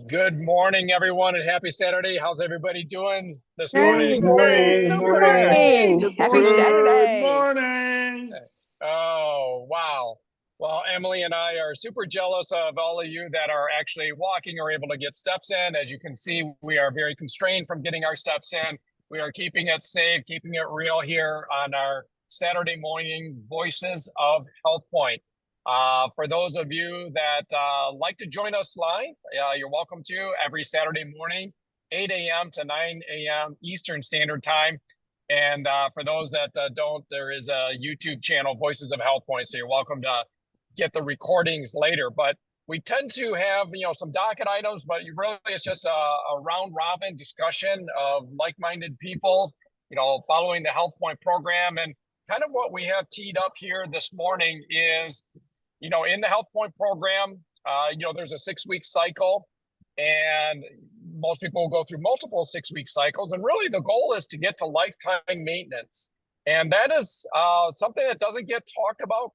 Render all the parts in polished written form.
Good morning, everyone, and happy Saturday. How's everybody doing this Hey, morning? hey, Good so morning. good. Happy Good Saturday. morning. Oh, wow. Well, Emily and I are super jealous of all of you that are actually walking or able to get steps in. As you can see, we are very constrained from getting our steps in. We are keeping it safe, keeping it real here on our Saturday morning Voices of HealthPointe. For those of you that like to join us live, you're welcome to every Saturday morning, 8 a.m. to 9 a.m. Eastern Standard Time. And for those that don't, there is a YouTube channel, Voices of HealthPointe, so you're welcome to get the recordings later. But we tend to have, some docket items, but really it's just a round robin discussion of like-minded people, following the HealthPointe program. And kind of what we have teed up here this morning is, in the HealthPointe program, there's a 6-week cycle, and most people will go through multiple 6-week cycles. And really the goal is to get to lifetime maintenance. And that is something that doesn't get talked about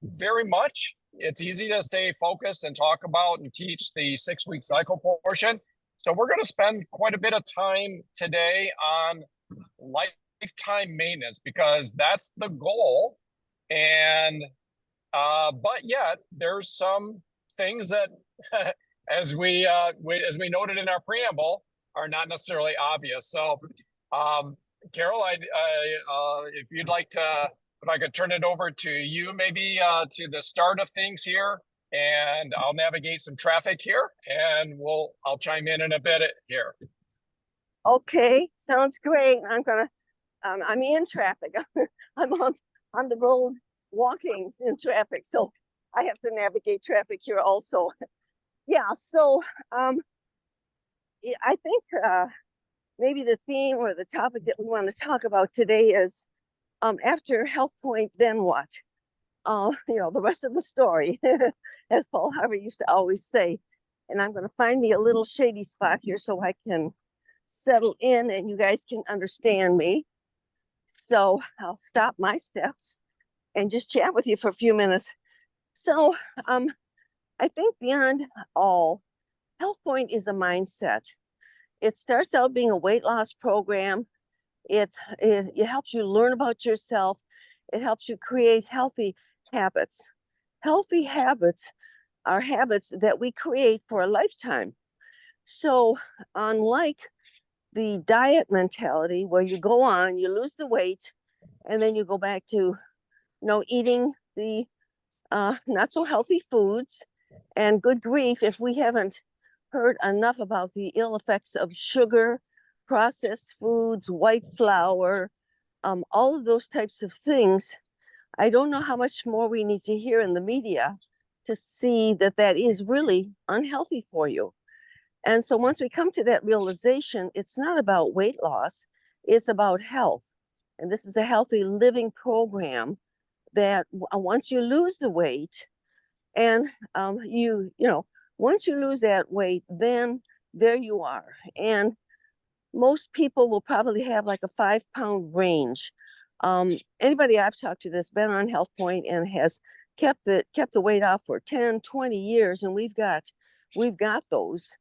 very much. It's easy to stay focused and talk about and teach the 6-week cycle portion. So we're going to spend quite a bit of time today on lifetime maintenance because that's the goal. And but yet there's some things that as we noted in our preamble are not necessarily obvious. So Carol, if you'd like to, if I could turn it over to you, maybe to the start of things here, and I'll navigate some traffic here, and I'll chime in a bit here. Okay, sounds great. I'm in traffic. I'm on the road walking in traffic, so I have to navigate traffic here also. Yeah, so I think maybe the theme or the topic that we want to talk about today is after HealthPointe, then what? The rest of the story, as Paul Harvey used to always say. And I'm going to find me a little shady spot here so I can settle in and you guys can understand me. So I'll stop my steps and just chat with you for a few minutes. So I think beyond all, HealthPointe is a mindset. It starts out being a weight loss program. It helps you learn about yourself. It helps you create healthy habits. Healthy habits are habits that we create for a lifetime. So unlike the diet mentality where you go on, you lose the weight, and then you go back to, eating the not so healthy foods, and good grief, if we haven't heard enough about the ill effects of sugar, processed foods, white flour, all of those types of things. I don't know how much more we need to hear in the media to see that that is really unhealthy for you. And so once we come to that realization, it's not about weight loss, it's about health. And this is a healthy living program that once you lose the weight and once you lose that weight, then there you are. And most people will probably have like a 5-pound range. Anybody I've talked to that's been on HealthPointe and has kept the weight off for 10, 20 years, and we've got those.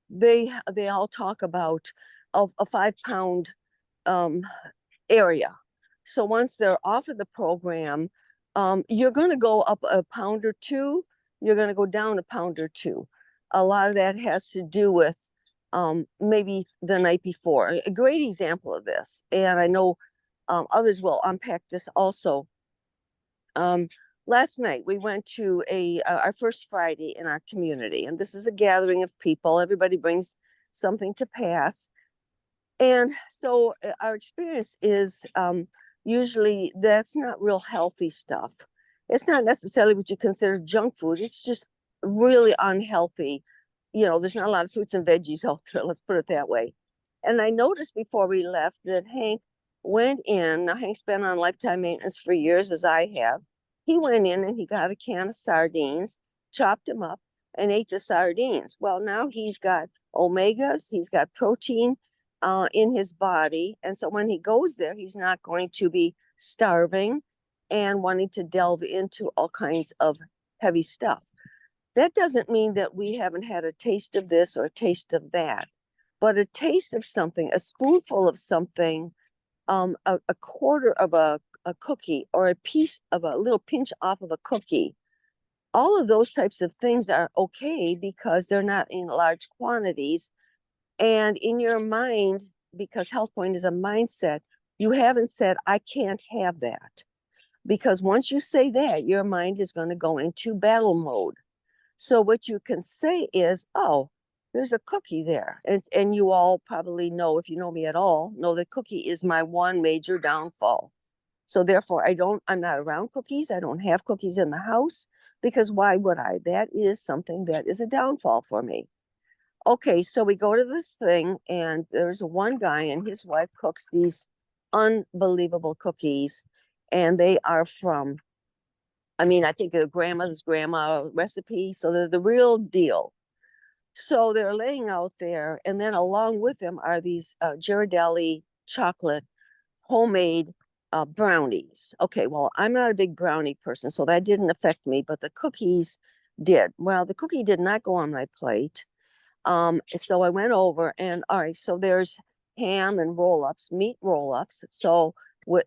They all talk about a 5-pound area. So once they're off of the program, you're going to go up a pound or two. You're going to go down a pound or two. A lot of that has to do with maybe the night before. A great example of this, and I know others will unpack this also. Last night we went to our first Friday in our community, and this is a gathering of people. Everybody brings something to pass, and so our experience is usually that's not real healthy stuff. It's not necessarily what you consider junk food. It's just really unhealthy. There's not a lot of fruits and veggies out there, let's put it that way. And I noticed before we left that Hank went in. Now, Hank's been on lifetime maintenance for years, as I have. He went in and he got a can of sardines, chopped them up, and ate the sardines. Well, now he's got omegas, he's got protein in his body. And so when he goes there, he's not going to be starving and wanting to delve into all kinds of heavy stuff. That doesn't mean that we haven't had a taste of this or a taste of that, but a taste of something, a spoonful of something, a quarter of a cookie or a piece of a little pinch off of a cookie. All of those types of things are okay because they're not in large quantities. And in your mind, because HealthPointe is a mindset, you haven't said, I can't have that. Because once you say that, your mind is going to go into battle mode. So what you can say is, oh, there's a cookie there. And you all probably know, if you know me at all, know that cookie is my one major downfall. So therefore, I'm not around cookies. I don't have cookies in the house because why would I? That is something that is a downfall for me. Okay, so we go to this thing, and there's one guy and his wife cooks these unbelievable cookies, and they are from, I mean, I think a grandma's grandma recipe, so they're the real deal. So they're laying out there, and then along with them are these Ghirardelli chocolate homemade brownies. Okay, well, I'm not a big brownie person, so that didn't affect me, but the cookies did. Well, the cookie did not go on my plate. So I went over and all right, so there's ham and roll-ups, meat roll-ups. So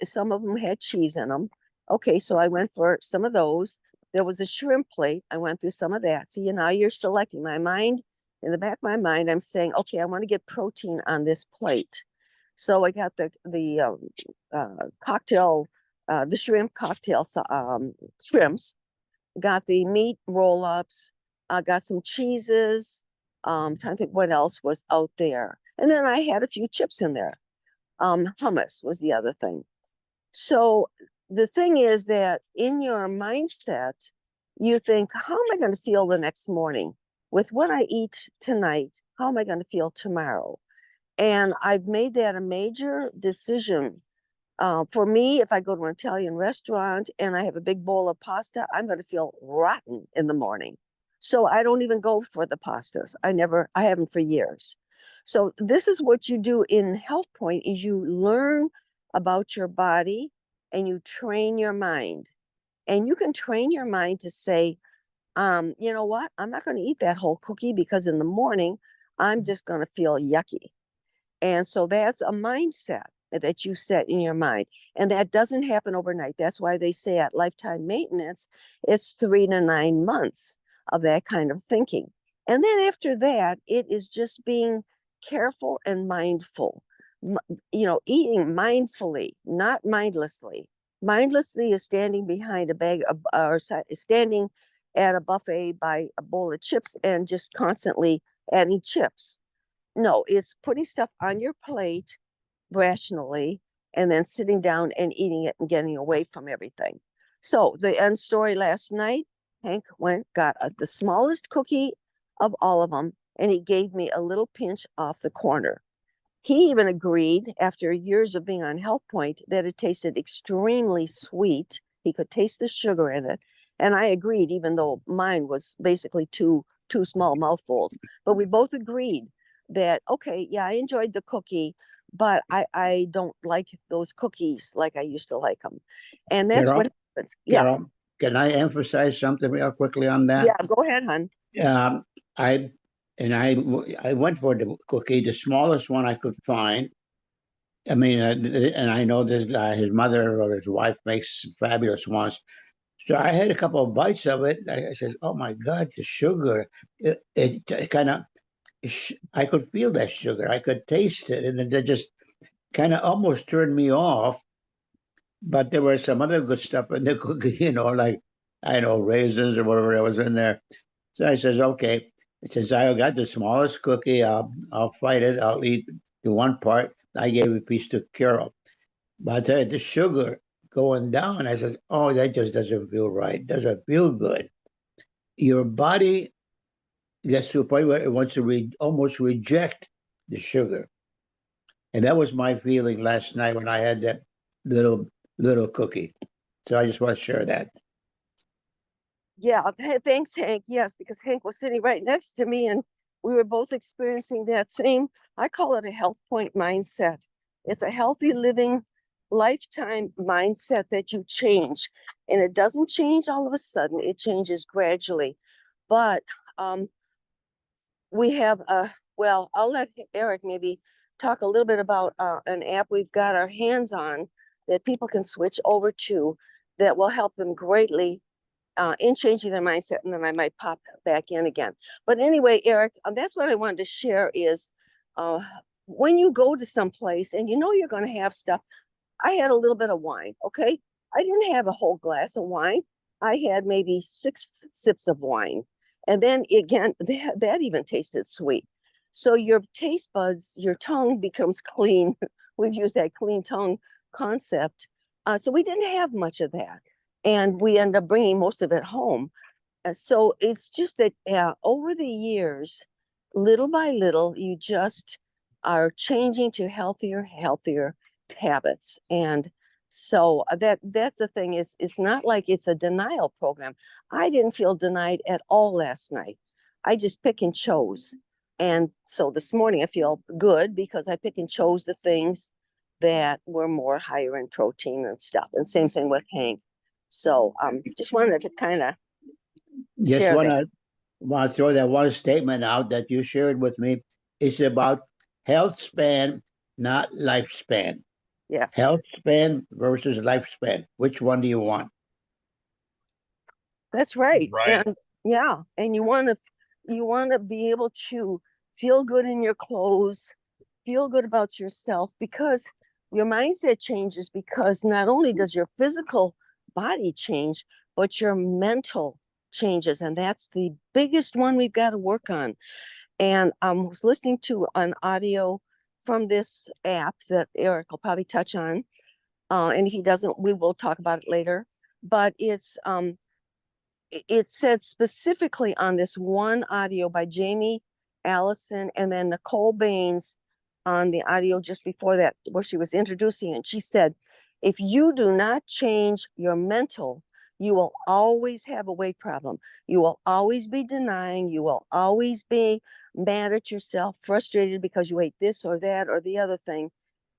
some of them had cheese in them. Okay, so I went for some of those. There was a shrimp plate. I went through some of that. See, now you're selecting. My mind, in the back of my mind, I'm saying, okay, I want to get protein on this plate. So I got the cocktail, the shrimp cocktail, shrimps. Got the meat roll-ups. Got some cheeses. Trying to think what else was out there. And then I had a few chips in there. Hummus was the other thing. So the thing is that in your mindset, you think, how am I going to feel the next morning? With what I eat tonight, how am I going to feel tomorrow? And I've made that a major decision. For me, if I go to an Italian restaurant and I have a big bowl of pasta, I'm going to feel rotten in the morning. So I don't even go for the pastas. I haven't for years. So this is what you do in HealthPointe is you learn about your body and you train your mind. And you can train your mind to say, you know what? I'm not going to eat that whole cookie because in the morning, I'm just going to feel yucky. And so that's a mindset that you set in your mind. And that doesn't happen overnight. That's why they say at lifetime maintenance, it's 3 to 9 months of that kind of thinking. And then after that, it is just being careful and mindful, eating mindfully, not mindlessly. Mindlessly is standing behind a bag of, or standing at a buffet by a bowl of chips and just constantly adding chips. No, it's putting stuff on your plate rationally and then sitting down and eating it and getting away from everything. So the end story last night, Hank got the smallest cookie of all of them, and he gave me a little pinch off the corner. He even agreed after years of being on HealthPointe that it tasted extremely sweet. He could taste the sugar in it. And I agreed, even though mine was basically two small mouthfuls. But we both agreed that, okay, yeah, I enjoyed the cookie, but I don't like those cookies like I used to like them. And that's what happens. Yeah. Carol, can I emphasize something real quickly on that? Yeah, go ahead, hon. I went for the cookie, the smallest one I could find. I mean, and I know this guy, his mother or his wife makes fabulous ones. So I had a couple of bites of it. I says, "Oh my God, the sugar! It kind of, I could feel that sugar. I could taste it, and it just kind of almost turned me off." But there was some other good stuff in the cookie, like I know raisins or whatever that was in there. So I says, okay, since I got the smallest cookie, I'll fight it. I'll eat the one part. I gave a piece to Carol. But I tell you, the sugar going down, I says, oh, that just doesn't feel right. Doesn't feel good. Your body gets to a point where it wants to almost reject the sugar. And that was my feeling last night when I had that little cookie. So I just want to share that. Yeah, thanks, Hank. Yes, because Hank was sitting right next to me and we were both experiencing that same, I call it a HealthPointe mindset. It's a healthy living lifetime mindset that you change. And it doesn't change all of a sudden, it changes gradually. but we have well, I'll let Eric maybe talk a little bit about an app we've got our hands on that people can switch over to that will help them greatly in changing their mindset, and then I might pop back in again. But anyway, Eric, that's what I wanted to share is when you go to some place and you know you're going to have stuff. I had a little bit of wine, okay? I didn't have a whole glass of wine. I had maybe 6 sips of wine. And then again, that even tasted sweet. So your taste buds, your tongue becomes clean. We've used that clean tongue concept. So we didn't have much of that. And we end up bringing most of it home. So it's just that over the years, little by little, you just are changing to healthier habits. And so that's the thing is it's not like it's a denial program. I didn't feel denied at all last night. I just pick and chose. And so this morning I feel good because I pick and chose the things that were more higher in protein and stuff. And same thing with Hank. So just wanted to kind of Just share want that. to throw that one statement out that you shared with me. It's about health span, not lifespan. Yes. Health span versus lifespan. Which one do you want? That's right. Right. And yeah, and you want to be able to feel good in your clothes, feel good about yourself, because your mindset changes, because not only does your physical body change, but your mental changes. And that's the biggest one we've got to work on. And I was listening to an audio from this app that Eric will probably touch on. And if he doesn't, we will talk about it later. But it said specifically on this one audio by Jamie Allison and then Nicole Baines on the audio just before that, where she was introducing it. She said, if you do not change your mental, you will always have a weight problem. You will always be denying. You will always be mad at yourself, frustrated because you ate this or that or the other thing.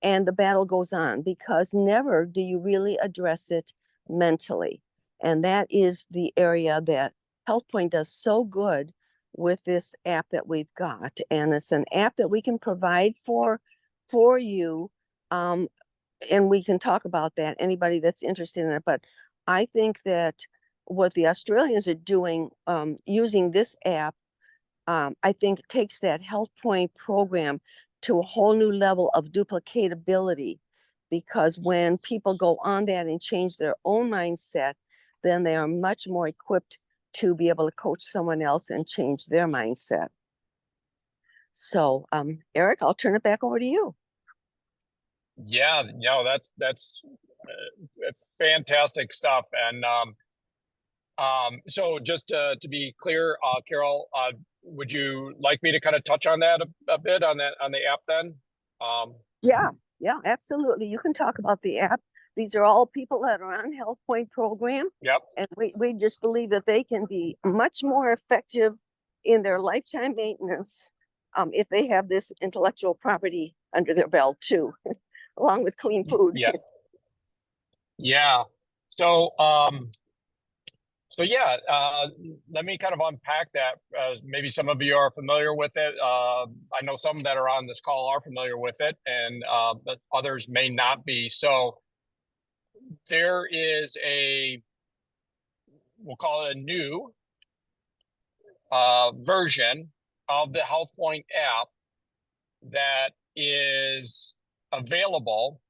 And the battle goes on because never do you really address it mentally. And that is the area that HealthPointe does so good with this app that we've got. And it's an app that we can provide for you. And we can talk about that, anybody that's interested in it. But I think that what the Australians are doing using this app, I think takes that HealthPointe program to a whole new level of duplicatability. Because when people go on that and change their own mindset, then they are much more equipped to be able to coach someone else and change their mindset. So, Eric, I'll turn it back over to you. Yeah, that's fantastic stuff. And so just to be clear, Carol, would you like me to kind of touch on that a bit on the app then? Yeah, absolutely. You can talk about the app. These are all people that are on HealthPointe program. Yep. And we just believe that they can be much more effective in their lifetime maintenance if they have this intellectual property under their belt too, along with clean food. Yeah. Yeah. So, yeah, let me kind of unpack that. Maybe some of you are familiar with it. I know some that are on this call are familiar with it, and but others may not be. So there is we'll call it a new version of the HealthPointe app that is available,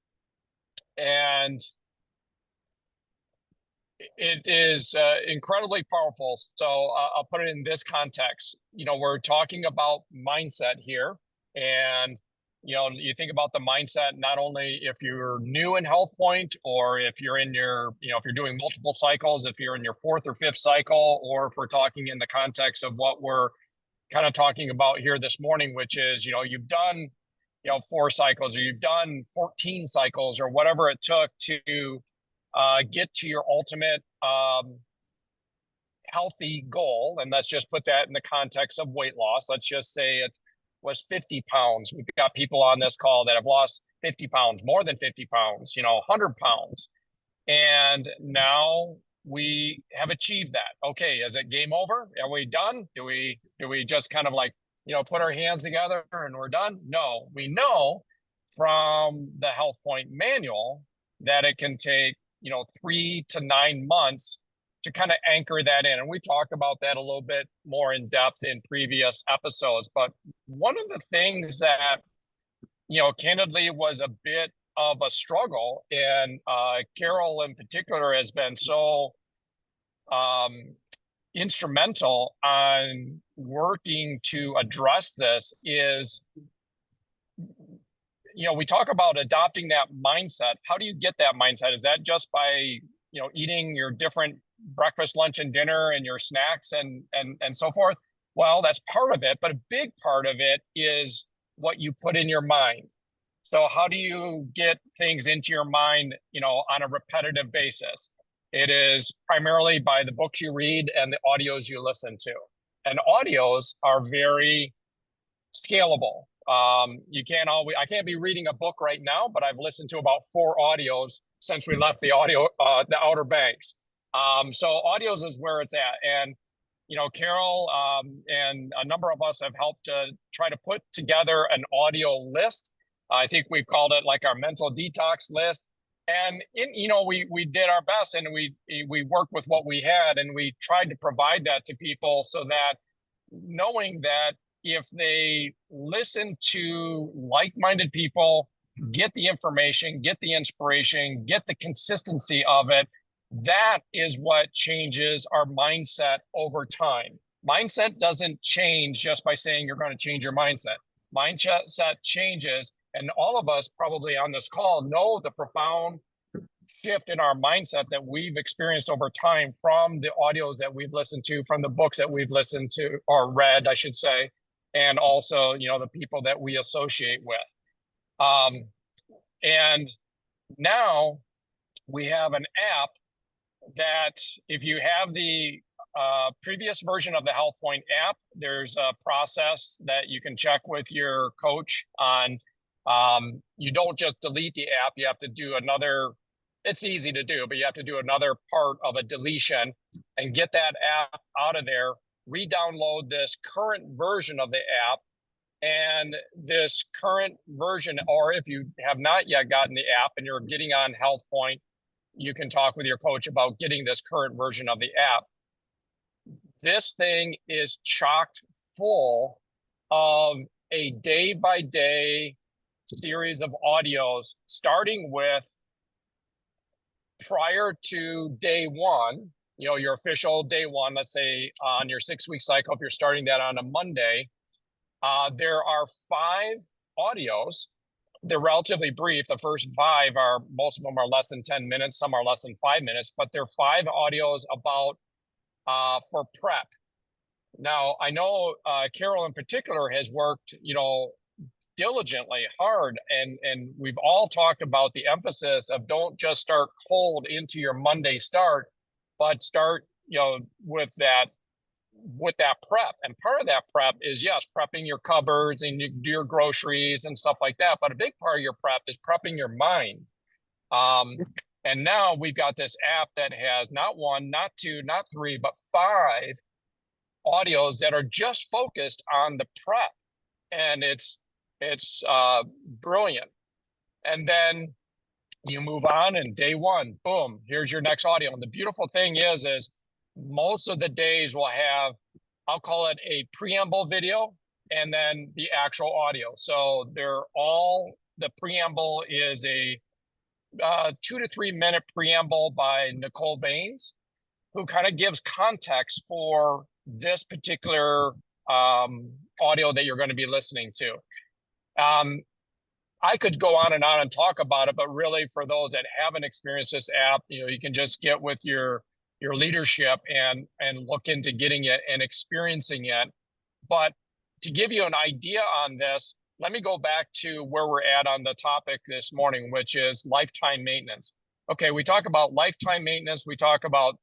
and it is incredibly powerful. So I'll put it in this context. You know, we're talking about mindset here, and you think about the mindset not only if you're new in HealthPointe, or if you're in your, if you're doing multiple cycles, if you're in your 4th or 5th cycle, or if we're talking in the context of what we're kind of talking about here this morning, which is, you've done 4 cycles, or you've done 14 cycles, or whatever it took to get to your ultimate healthy goal. And let's just put that in the context of weight loss. Let's just say it was 50 pounds. We've got people on this call that have lost 50 pounds, more than 50 pounds, 100 pounds. And now we have achieved that. Okay, is it game over? Are we done? Do we just kind of like, put our hands together and we're done? No, we know from the HealthPointe manual that it can take, 3 to 9 months to kind of anchor that in. And we talked about that a little bit more in depth in previous episodes. But one of the things that, candidly was a bit of a struggle, and Carol in particular has been so instrumental on working to address this, is, we talk about adopting that mindset. How do you get that mindset? Is that just by, eating your different breakfast, lunch, and dinner and your snacks and so forth? Well, that's part of it, but a big part of it is what you put in your mind. So how do you get things into your mind, on a repetitive basis? It is primarily by the books you read and the audios you listen to. And audios are very scalable. I can't be reading a book right now, but I've listened to about 4 audios since we left the Outer Banks. So audios is where it's at. And, Carol and a number of us have helped to try to put together an audio list. I think we've called it like our mental detox list. And we did our best, and we worked with what we had, and we tried to provide that to people, so that knowing that if they listen to like-minded people, get the information, get the inspiration, get the consistency of it, that is what changes our mindset over time. Mindset doesn't change just by saying you're going to change your mindset. Mindset changes, and all of us probably on this call know the profound shift in our mindset that we've experienced over time from the audios that we've listened to, from the books that we've listened to or read, I should say, and also, the people that we associate with. And now we have an app that, if you have the previous version of the HealthPointe app, there's a process that you can check with your coach on. You don't just delete the app, you have to do another. It's easy to do, but you have to do another part of a deletion and get that app out of there, re-download this current version of the app. And this current version, or if you have not yet gotten the app and you're getting on HealthPointe, you can talk with your coach about getting this current version of the app. This thing is chocked full of a day-by-day series of audios, starting with prior to day one, your official day one, let's say on your 6-week cycle, if you're starting that on a Monday, there are 5 audios. They're relatively brief. The first 5 most of them are less than 10 minutes. Some are less than 5 minutes, but they're 5 audios about for prep. Now, I know Carol in particular has worked, diligently hard, and we've all talked about the emphasis of don't just start cold into your Monday start, but start, with that prep. And part of that prep is, yes, prepping your cupboards and you do your groceries and stuff like that. But a big part of your prep is prepping your mind. And now we've got this app that has not 1, not 2, not 3, but 5 audios that are just focused on the prep. And it's brilliant. And then you move on, and day 1, boom, here's your next audio. And the beautiful thing is most of the days will have, I'll call it a preamble video, and then the actual audio. So the preamble is a 2 to 3 minute preamble by Nicole Baines, who kind of gives context for this particular audio that you're going to be listening to. I could go on and talk about it, but really for those that haven't experienced this app, you can just get with your leadership and look into getting it and experiencing it. But to give you an idea on this, let me go back to where we're at on the topic this morning, which is lifetime maintenance. Okay, we talk about lifetime maintenance. We talk about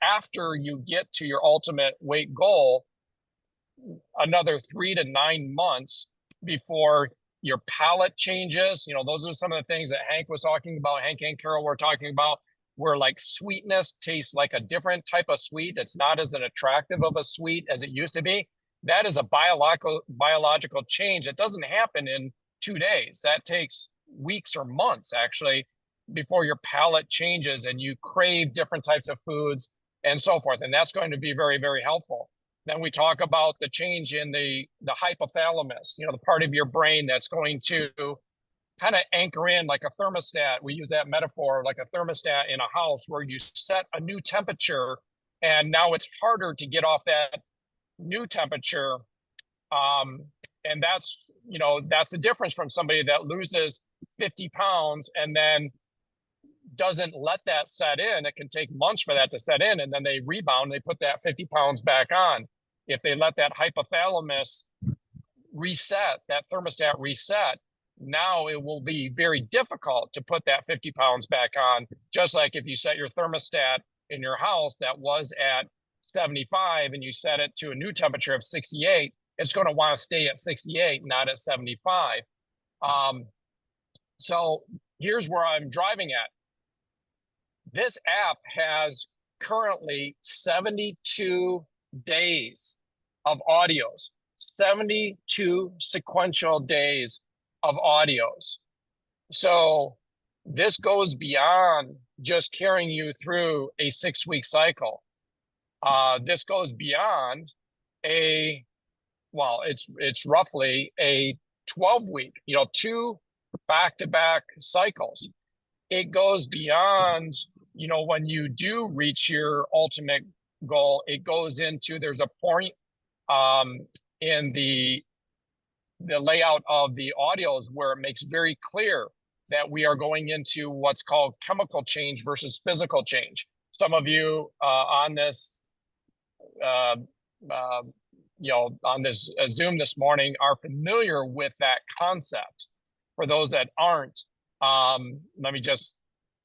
after you get to your ultimate weight goal, another 3 to 9 months before your palate changes. Those are some of the things that Hank was talking about. Hank and Carol were talking about. where like sweetness tastes like a different type of sweet. It's not as an attractive of a sweet as it used to be. That is a biological change. It doesn't happen in 2 days. That takes weeks or months actually before your palate changes and you crave different types of foods and so forth. And that's going to be very, very helpful. Then we talk about the change in the hypothalamus, the part of your brain that's going to kind of anchor in like a thermostat. We use that metaphor like a thermostat in a house where you set a new temperature and now it's harder to get off that new temperature. And that's the difference from somebody that loses 50 pounds and then doesn't let that set in. It can take months for that to set in, and then they rebound, they put that 50 pounds back on. If they let that hypothalamus reset, that thermostat reset, now it will be very difficult to put that 50 pounds back on. Just like if you set your thermostat in your house that was at 75 and you set it to a new temperature of 68, it's going to want to stay at 68, not at 75. So here's where I'm driving at. This app has currently 72 days of audios, 72 sequential days of audios. So this goes beyond just carrying you through a 6-week cycle. This goes beyond it's roughly a 12-week, 2 back-to-back cycles. It goes beyond, when you do reach your ultimate goal, it goes into, there's a point in the layout of the audios where it makes very clear that we are going into what's called chemical change versus physical change. Some of you on this on this Zoom this morning are familiar with that concept. For those that aren't, let me just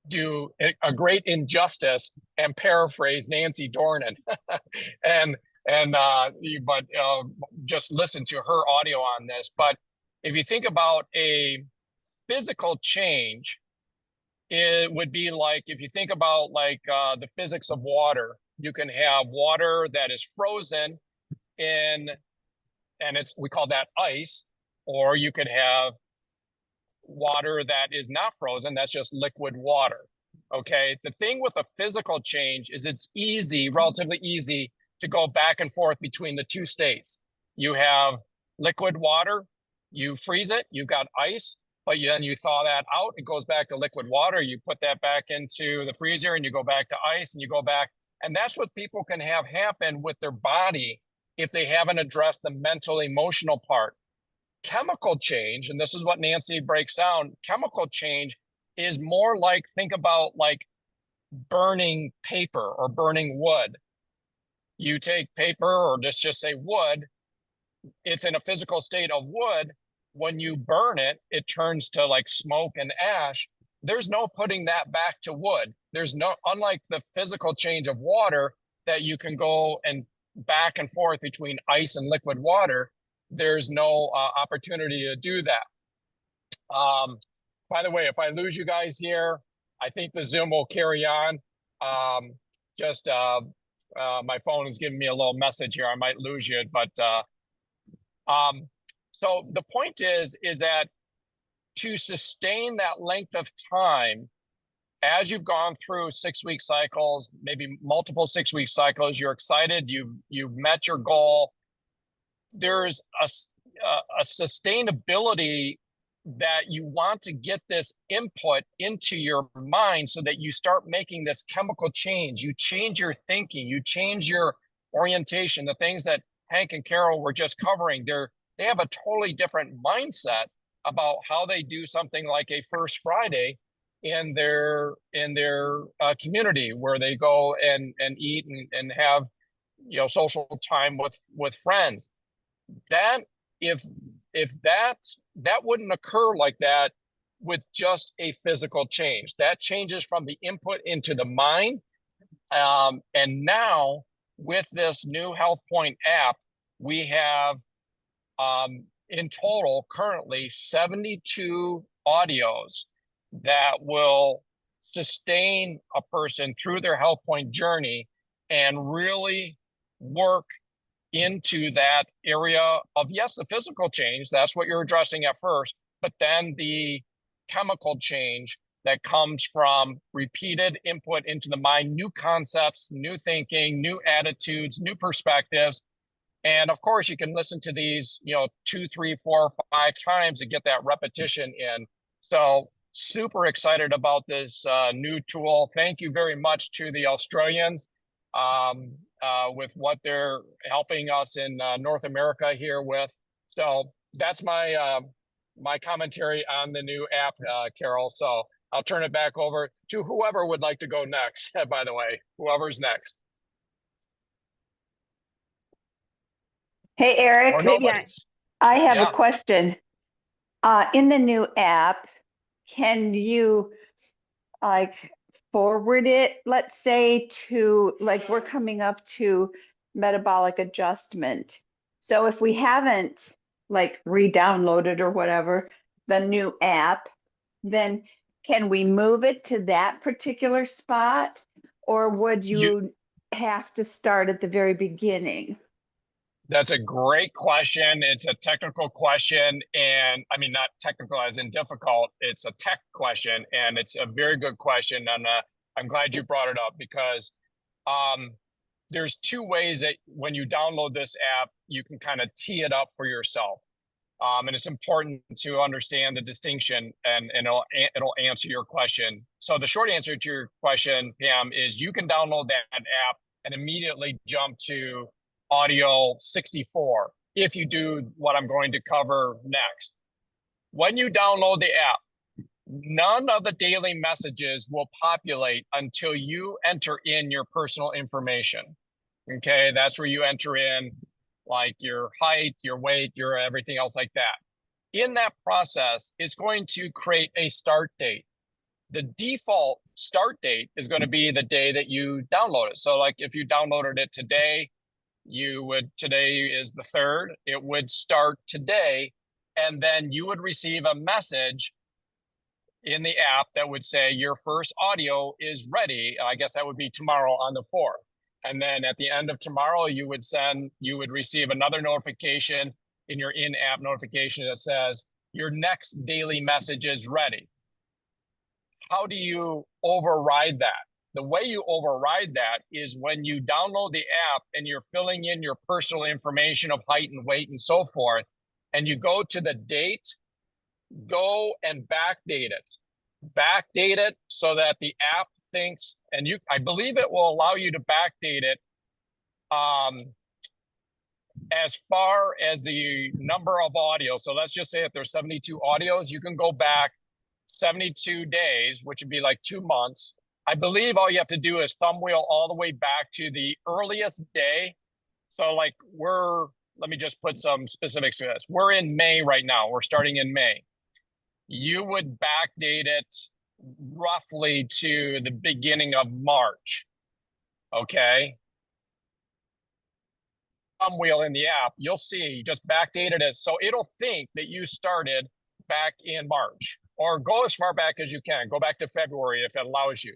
do a great injustice and paraphrase Nancy Dornan, but just listen to her audio on this. But if you think about a physical change, it would be like, if you think about like the physics of water, you can have water that is frozen and we call that ice, or you could have water that is not frozen, that's just liquid water. Okay, the thing with a physical change is it's relatively easy to go back and forth between the two states. You have liquid water, you freeze it, you've got ice, but then you thaw that out, it goes back to liquid water, you put that back into the freezer and you go back to ice and you go back. And that's what people can have happen with their body if they haven't addressed the mental, emotional part. Chemical change, and this is what Nancy breaks down, chemical change is more like, think about like burning paper or burning wood. You take paper, or just say wood, it's in a physical state of wood. When you burn it, it turns to like smoke and ash. There's no putting that back to wood. There's no, unlike the physical change of water that you can go and back and forth between ice and liquid water, there's no opportunity to do that. By the way, if I lose you guys here, I think the Zoom will carry on. My phone is giving me a little message here. I might lose you, but so the point is that to sustain that length of time, as you've gone through 6-week cycles, maybe multiple 6-week cycles, you're excited, you've met your goal. There's a sustainability that you want to get this input into your mind so that you start making this chemical change. You change your thinking, you change your orientation. The things that Hank and Carol were just covering, they have a totally different mindset about how they do something like a First Friday in their community, where they go and eat and have social time with friends. That if that wouldn't occur like that with just a physical change. That changes from the input into the mind. And now with this new HealthPointe app, we have in total currently 72 audios that will sustain a person through their HealthPointe journey and really work into that area of, yes, the physical change, that's what you're addressing at first, but then the chemical change that comes from repeated input into the mind, new concepts, new thinking, new attitudes, new perspectives. And of course, you can listen to these, 2, 3, 4, 5 times to get that repetition in. So super excited about this new tool. Thank you very much to the Australians with what they're helping us in North America here with. So that's my my commentary on the new app, Carol. So I'll turn it back over to whoever would like to go next, by the way, whoever's next. Hey, Eric, Or Maybe nobody. I have Yeah. a question. In the new app, can you like forward it, let's say, to like we're coming up to metabolic adjustment. So if we haven't like re-downloaded or whatever, the new app, then can we move it to that particular spot? Or would you have to start at the very beginning? That's a great question. It's a technical question, and I mean, not technical as in difficult. It's a tech question, and it's a very good question. And I'm glad you brought it up because there's 2 ways that when you download this app, you can kind of tee it up for yourself. And it's important to understand the distinction, and it'll answer your question. So the short answer to your question, Pam, is you can download that app and immediately jump to audio 64 if you do what I'm going to cover next. When you download the app, none of the daily messages will populate until you enter in your personal information. Okay, that's where you enter in like your height, your weight, your everything else like that. In that process, it's going to create a start date. The default start date is going to be the day that you download it. So like if you downloaded it today, today is the 3rd, it would start today, and then you would receive a message in the app that would say your first audio is ready. I guess that would be tomorrow on the 4th. And then at the end of tomorrow, you would receive another notification in your in-app notification that says your next daily message is ready. How do you override that? The way you override that is when you download the app and you're filling in your personal information of height and weight and so forth, and you go to the date, go and backdate it. Backdate it so that the app thinks, and I believe it will allow you to backdate it as far as the number of audio. So let's just say if there's 72 audios, you can go back 72 days, which would be like 2 months. I believe all you have to do is thumb wheel all the way back to the earliest day. So like let me just put some specifics to this. We're in May right now. We're starting in May. You would backdate it roughly to the beginning of March. Okay. Thumb wheel in the app, you'll see just backdated it. So it'll think that you started back in March, or go as far back as you can. Go back to February if it allows you,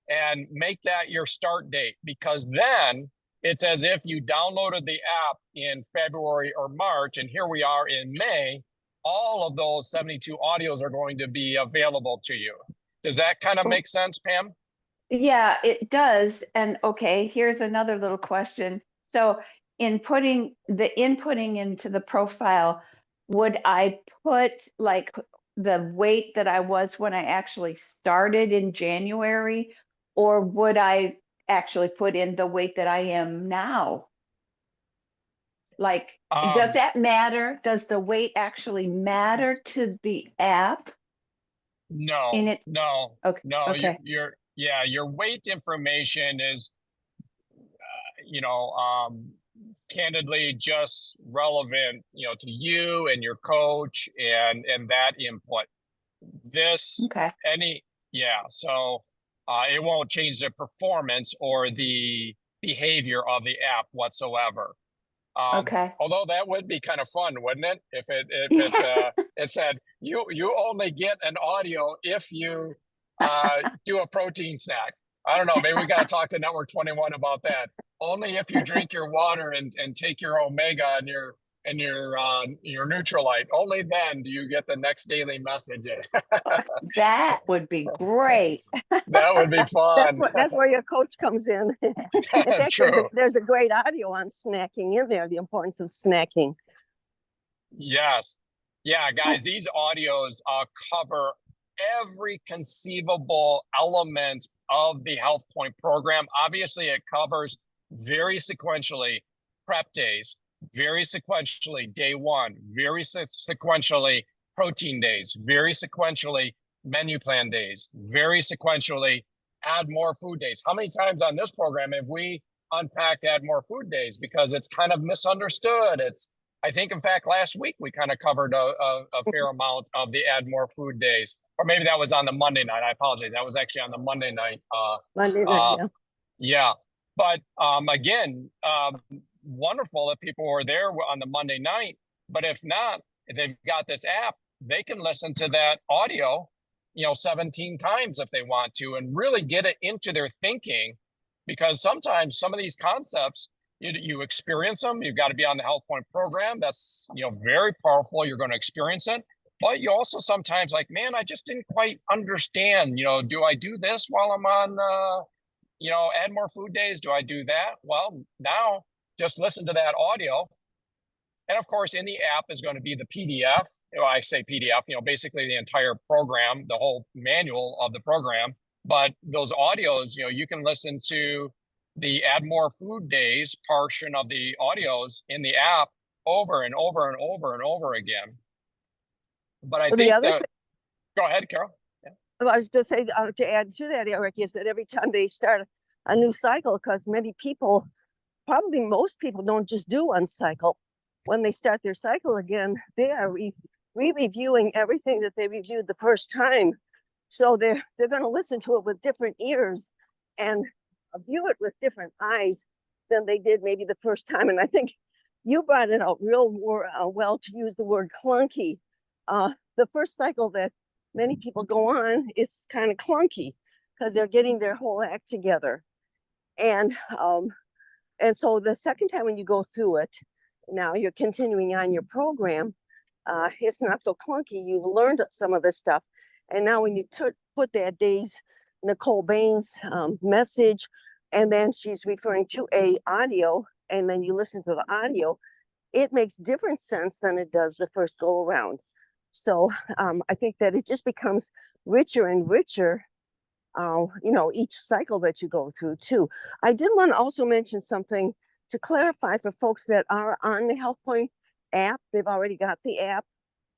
and make that your start date, because then it's as if you downloaded the app in February or March, and here we are in May. All of those 72 audios are going to be available to you. Does that kind of make sense, Pam? Yeah, it does. And okay, here's another little question. So inputting into the profile, would I put like the weight that I was when I actually started in January, or would I actually put in the weight that I am now? Like, does that matter? Does the weight actually matter to the app? No, no, Okay. no. Okay. Your weight information is, candidly just relevant, to you and your coach and that input. Okay. So it won't change the performance or the behavior of the app whatsoever. Okay. Although that would be kind of fun, wouldn't it? If it said you only get an audio if you do a protein snack. I don't know. Maybe we got to talk to Network 21 about that. Only if you drink your water and take your omega and your Neutralite. Only then do you get the next daily message. That would be great. That would be fun. That's where your coach comes in. In fact, True. there's a great audio on snacking in there, the importance of snacking. Yes. Yeah, guys, these audios cover every conceivable element of the HealthPointe program. Obviously, it covers very sequentially prep days, very sequentially day one, very sequentially protein days, very sequentially menu plan days, very sequentially add more food days. How many times on this program have we unpacked add more food days? Because it's kind of misunderstood. I think, in fact, last week we kind of covered a fair amount of the add more food days, or maybe that was on the Monday night. I apologize. That was actually on the Monday night. Monday night, yeah. Yeah. But again, wonderful if people were there on the Monday night. But if not, if they've got this app, they can listen to that audio, 17 times if they want to, and really get it into their thinking. Because sometimes some of these concepts, you experience them. You've got to be on the HealthPointe program. That's very powerful. You're going to experience it. But you also sometimes like, man, I just didn't quite understand. Do I do this while I'm on add more food days? Do I do that? Well, now just listen to that audio. And of course, in the app is going to be the PDF. I say PDF, basically the entire program, the whole manual of the program. But those audios, you can listen to the add more food days portion of the audios in the app over and over and over and over again. But I think go ahead, Carol. Yeah. I was going to say, to add to that, Eric, is that every time they start a new cycle, because many people, probably most people, don't just do one cycle. When they start their cycle again, they are re-reviewing everything that they reviewed the first time. So they're going to listen to it with different ears and view it with different eyes than they did maybe the first time. And I think you brought it out real well to use the word clunky. The first cycle that many people go on is kind of clunky because they're getting their whole act together. And so the second time when you go through it, now you're continuing on your program, it's not so clunky. You've learned some of this stuff. And now when you put that day's Nicole Bain's message, and then she's referring to a audio, and then you listen to the audio, it makes different sense than it does the first go around. So I think that it just becomes richer and richer, each cycle that you go through too. I did want to also mention something to clarify for folks that are on the HealthPointe app. They've already got the app,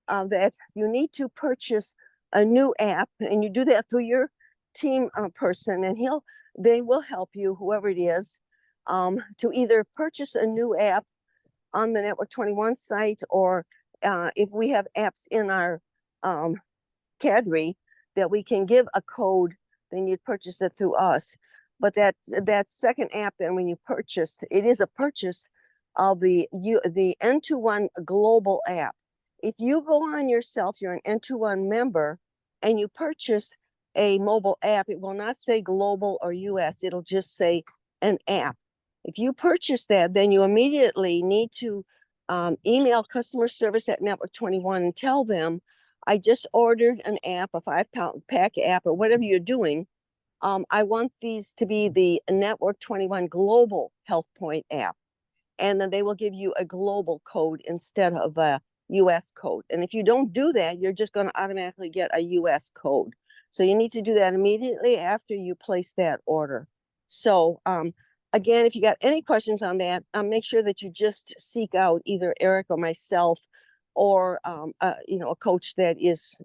that you need to purchase a new app, and you do that through your team person, and they will help you, whoever it is, to either purchase a new app on the Network 21 site, or if we have apps in our cadre that we can give a code, then you'd purchase it through us. But that second app, then when you purchase, it is a purchase of the N21 global app. If you go on yourself, you're an N21 member, and you purchase a mobile app, it will not say global or US, it'll just say an app. If you purchase that, then you immediately need to email customer service at Network 21 and tell them, I just ordered an app, a 5-pack app, or whatever you're doing. I want these to be the Network 21 Global HealthPointe app. And then they will give you a global code instead of a US code. And if you don't do that, you're just going to automatically get a US code. So you need to do that immediately after you place that order. So again, if you got any questions on that, make sure that you just seek out either Eric or myself, or a coach that is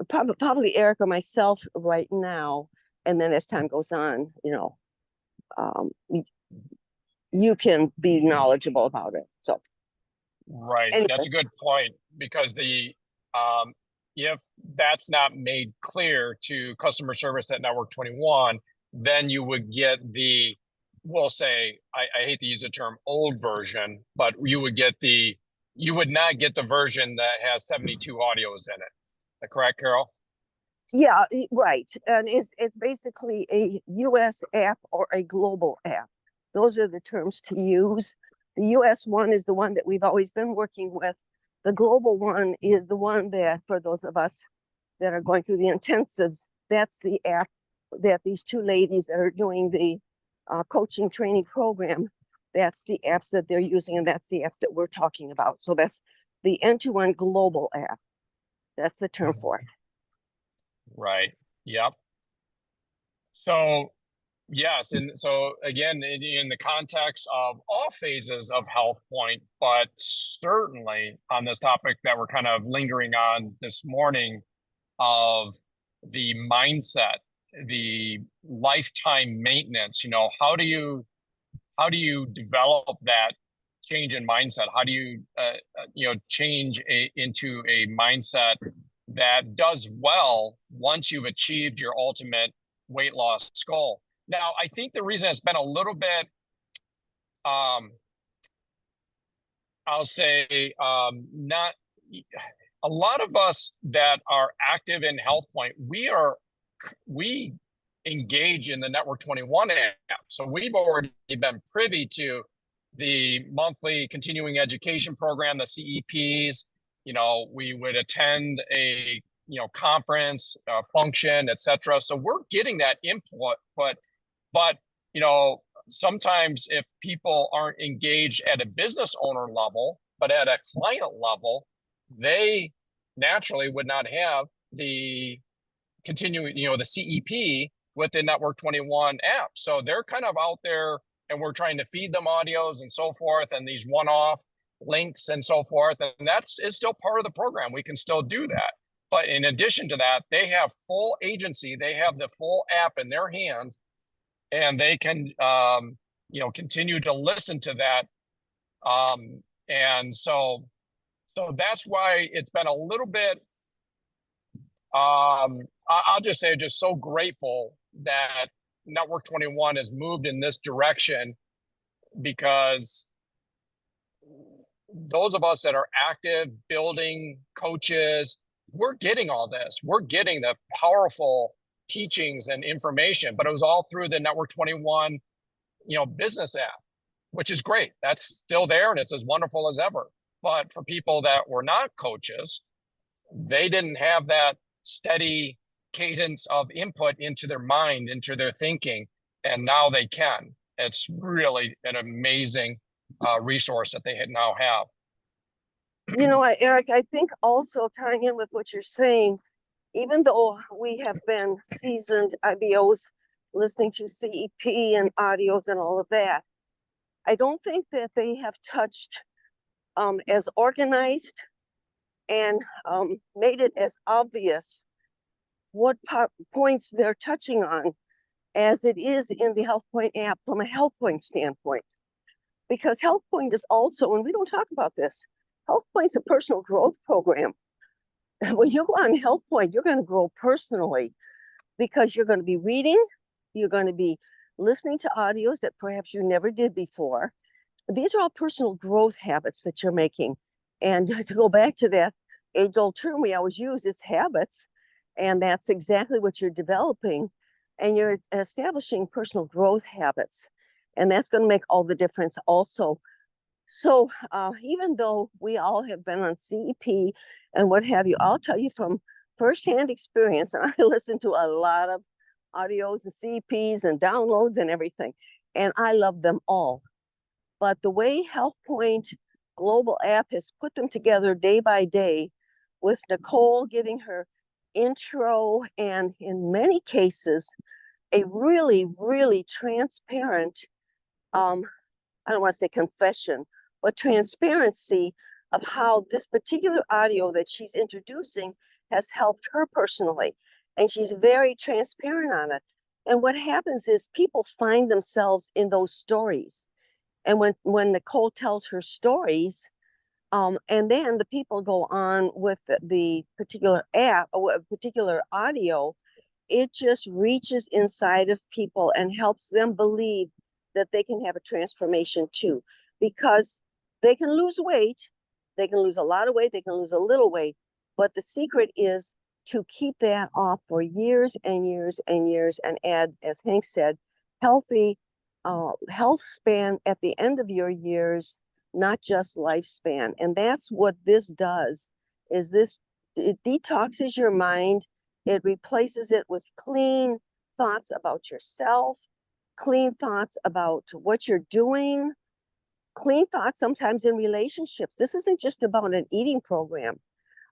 probably Eric or myself right now. And then as time goes on, you can be knowledgeable about it. So, right, anyway. That's a good point, because if that's not made clear to customer service at Network 21, then you would get we'll say, I hate to use the term old version, but you would not get the version that has 72 audios in it. Correct, Carol? Yeah, right. And it's basically a US app or a global app. Those are the terms to use. The US one is the one that we've always been working with. The global one is the one that, for those of us that are going through the intensives, that's the app that these two ladies that are doing the coaching training program, that's the apps that they're using, and that's the apps that we're talking about. So that's the N21 global app. That's the term for it. Right. Yep. So yes, and so again, in the context of all phases of HealthPointe, but certainly on this topic that we're kind of lingering on this morning of the mindset, the lifetime maintenance, how do you develop that change in mindset? How do you change into a mindset that does well once you've achieved your ultimate weight loss goal? Now, I think the reason it's been a little bit, I'll say, not a lot of us that are active in HealthPointe, we engage in the Network 21 app. So we've already been privy to the monthly continuing education program, the CEPs. We would attend a conference, function, etc. So we're getting that input, but sometimes if people aren't engaged at a business owner level, but at a client level, they naturally would not have the continuing, the CEP with the Network 21 app. So they're kind of out there, and we're trying to feed them audios and so forth, and these one-off links and so forth. And is still part of the program. We can still do that. But in addition to that, they have full agency. They have the full app in their hands, and they can, continue to listen to that. And so that's why it's been a little bit, I'll just say, just so grateful that Network 21 has moved in this direction, because those of us that are active, building coaches, we're getting all this. We're getting the powerful teachings and information, but it was all through the Network 21, business app, which is great. That's still there, and it's as wonderful as ever. But for people that were not coaches, they didn't have that steady cadence of input into their mind, into their thinking, and now they can. It's really an amazing resource that they now have. Eric, I think also tying in with what you're saying, even though we have been seasoned IBOs listening to CEP and audios and all of that, I don't think that they have touched as organized and made it as obvious what points they're touching on as it is in the HealthPointe app from a HealthPointe standpoint. Because HealthPointe is also, and we don't talk about this, HealthPointe's a personal growth program. When you go on HealthPointe, you're going to grow personally, because you're going to be reading, you're going to be listening to audios that perhaps you never did before. These are all personal growth habits that you're making. And to go back to that age-old term we always use, it's habits. And that's exactly what you're developing. And you're establishing personal growth habits. And that's going to make all the difference also. So even though we all have been on CEP and what have you, I'll tell you from firsthand experience, and I listen to a lot of audios and CEPs and downloads and everything, and I love them all. But the way HealthPointe Global app has put them together day by day, with Nicole giving her intro, and in many cases, a really, really transparent, I don't want to say confession, but transparency of how this particular audio that she's introducing has helped her personally. And she's very transparent on it. And what happens is people find themselves in those stories. And when Nicole tells her stories, and then the people go on with the particular app or particular audio, it just reaches inside of people and helps them believe that they can have a transformation too, because they can lose weight, they can lose a lot of weight, they can lose a little weight, but the secret is to keep that off for years and years and years and add, as Hank said, healthy health span at the end of your years, not just lifespan. And that's what this does, is this, it detoxes your mind. It replaces it with clean thoughts about yourself, clean thoughts about what you're doing, clean thoughts sometimes in relationships. This isn't just about an eating program.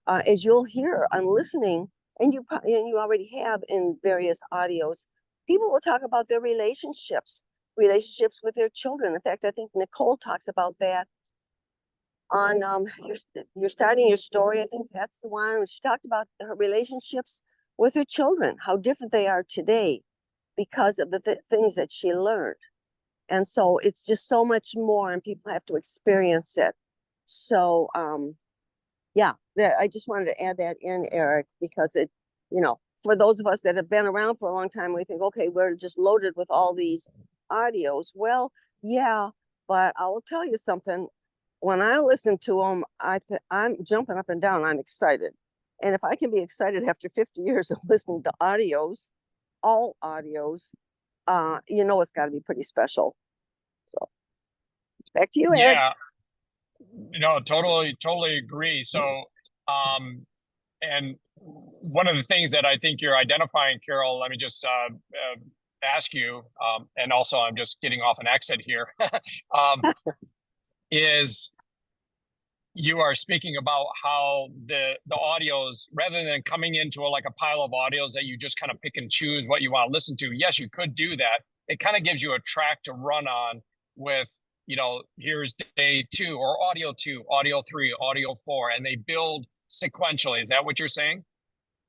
As you'll hear on listening, and you already have in various audios, people will talk about their relationships with their children. In fact, I think Nicole talks about that on you're starting your story. I think that's the one. She talked about her relationships with her children, how different they are today because of the things that she learned. And so it's just so much more, and people have to experience it. So yeah, I just wanted to add that in, Eric, because it, for those of us that have been around for a long time, we think, okay, we're just loaded with all these audios. Well, yeah, but I will tell you something. When I listen to them, I'm jumping up and down. I'm excited. And if I can be excited after 50 years of listening to audios, all audios, it's got to be pretty special. So back to you, Eric. Yeah, totally agree. So, and one of the things that I think you're identifying, Carol, let me just ask you, and also I'm just getting off an exit here, is you are speaking about how the audios, rather than coming into like a pile of audios that you just kind of pick and choose what you want to listen to. Yes, you could do that. It kind of gives you a track to run on with, here's day 2 or audio 2, audio 3, audio 4, and they build sequentially. Is that what you're saying?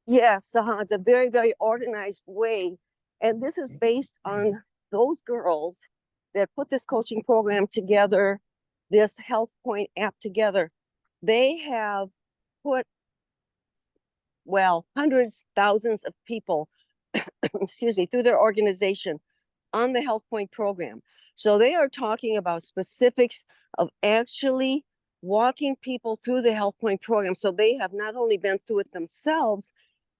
Yes, it's a very, very organized way. And this is based on those girls that put this coaching program together, this HealthPointe app together. They have put, hundreds, thousands of people, excuse me, through their organization on the HealthPointe program. So they are talking about specifics of actually walking people through the HealthPointe program. So they have not only been through it themselves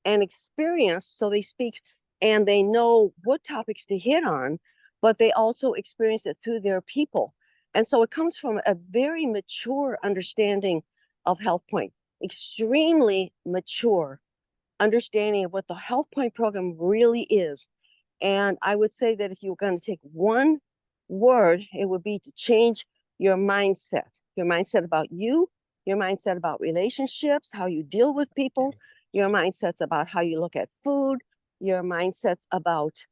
and experienced, so they speak and they know what topics to hit on, but they also experience it through their people. And so it comes from a very mature understanding of HealthPointe, extremely mature understanding of what the HealthPointe program really is. And I would say that if you were going to take one word, it would be to change your mindset about you, your mindset about relationships, how you deal with people, your mindsets about how you look at food, your mindsets about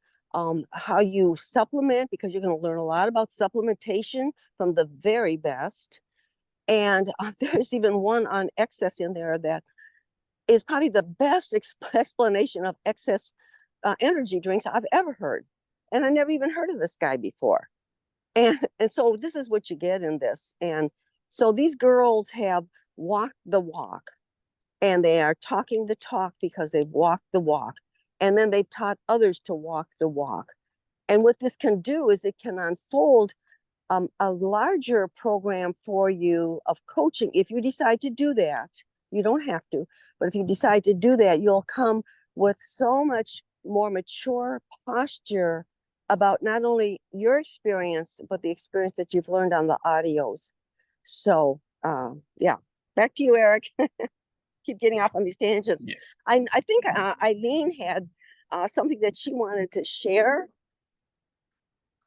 how you supplement, because you're going to learn a lot about supplementation from the very best. And there's even one on excess in there that is probably the best explanation of excess energy drinks I've ever heard. And I never even heard of this guy before. And so this is what you get in this. And so these girls have walked the walk, and they are talking the talk because they've walked the walk. And then they've taught others to walk the walk. And what this can do is it can unfold a larger program for you of coaching. If you decide to do that, you don't have to, but if you decide to do that, you'll come with so much more mature posture about not only your experience, but the experience that you've learned on the audios. So yeah, back to you, Eric. Keep getting off on these tangents. Yeah. I think Eileen had something that she wanted to share.